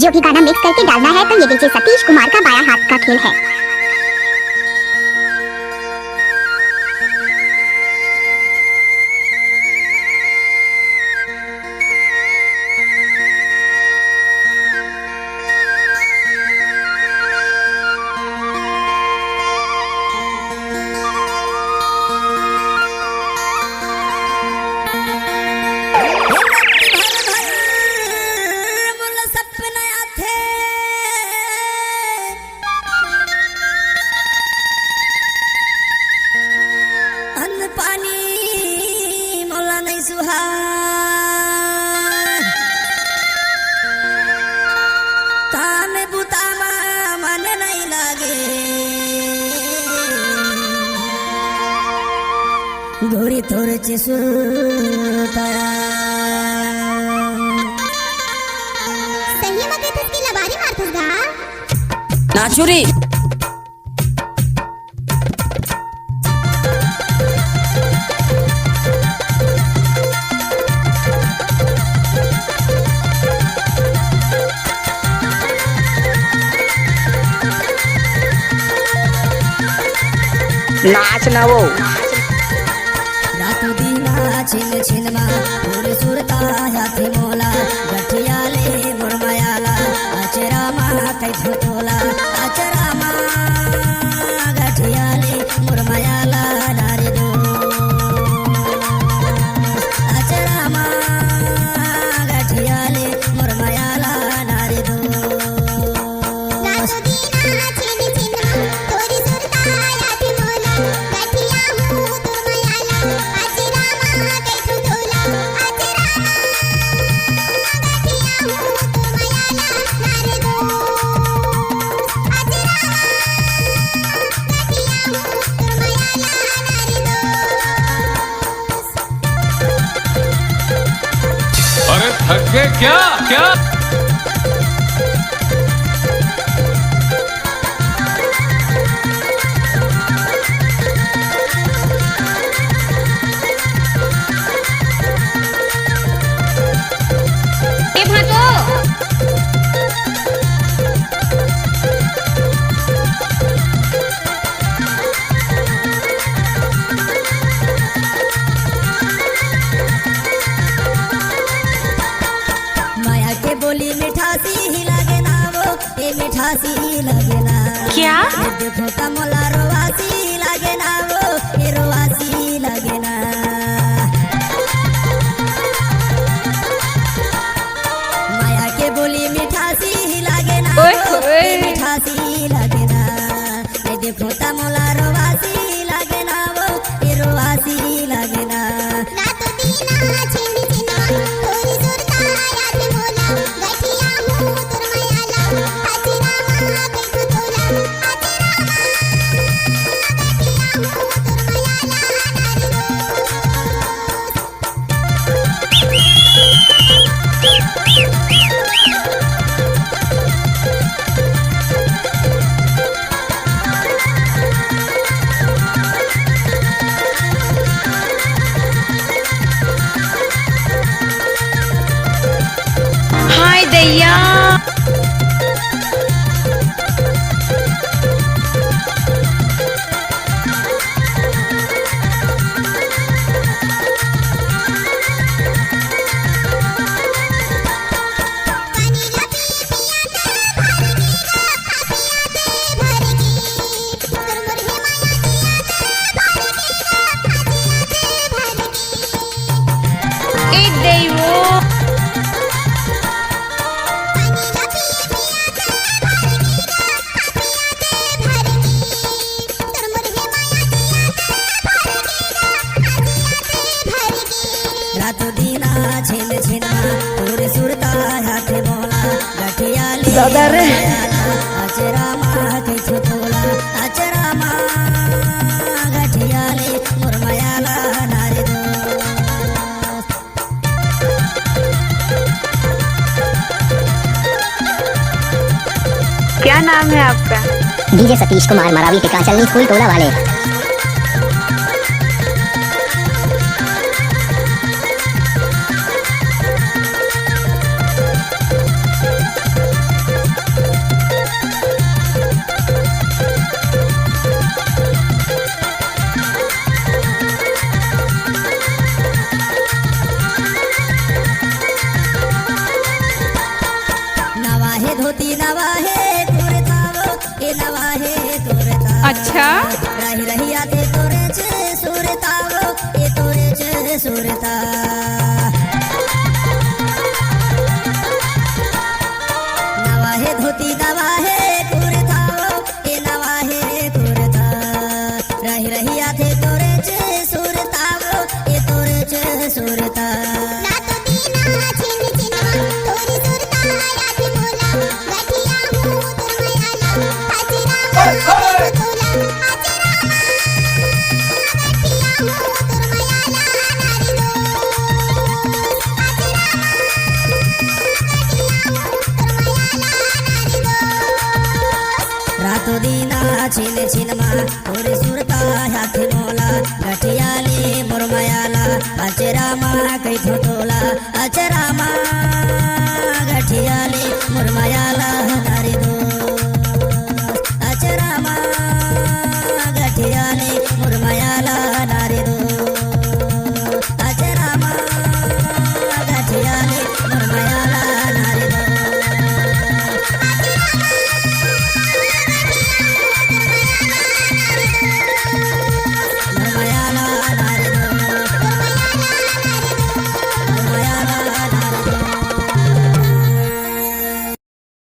जो भी गाना मिक्स करके डालना है तो ये डीजे सतीश कुमार का बायां हाथ का खेल है। घोरी थोरची सुरताया संयमात येतस की लबारी मारतस गा नाचुरी नाच ना वो रातो दीना छिन छिनमा पूरे सुरता हाथी मोला गठियाले मुरमयाला अचरामा कई फुटोला अचरामा गठियाले मुरमयाला नारी दो अचरामा गठियाले मुरमयाला नारी दो अरे थक गए क्या क्या? मिठासी लगे ना क्या? देखो कमला रोवासी लगे ना वो रोवासी लगे ना माया के बोली मिठासी लगे ना मिठासी लगे ना देखो कमला रोवासी लगे ना वो रोवासी लगे ना हाय दैया एक दैवो रातो दीना छिन छिना पूरे सुरता हाथे बोला गठियाले दादा रे अचरामा के छुतोला अचरामा गठियाले मुरमयाला नारी दो क्या नाम है आपका? डीजे सतीश कुमार मरावी टिका चलनी फूल टोला वाले। धोती नवा है कुर्ता वो ए नवा है कुर्ता अच्छा रही रही आते तोरे चे सुरता वो ए तोरे चे सुरता नवा है धोती नवा है कुर्ता वो ए नवा है कुर्ता रही रही आते तोरे चे सुरता वो ए तोरे चे सुरता रातो दीना छिन छिन मा तोरे सुरता हाथी मोला गठियाली मुरमयाला अचरा मा कई थोटोला अचरा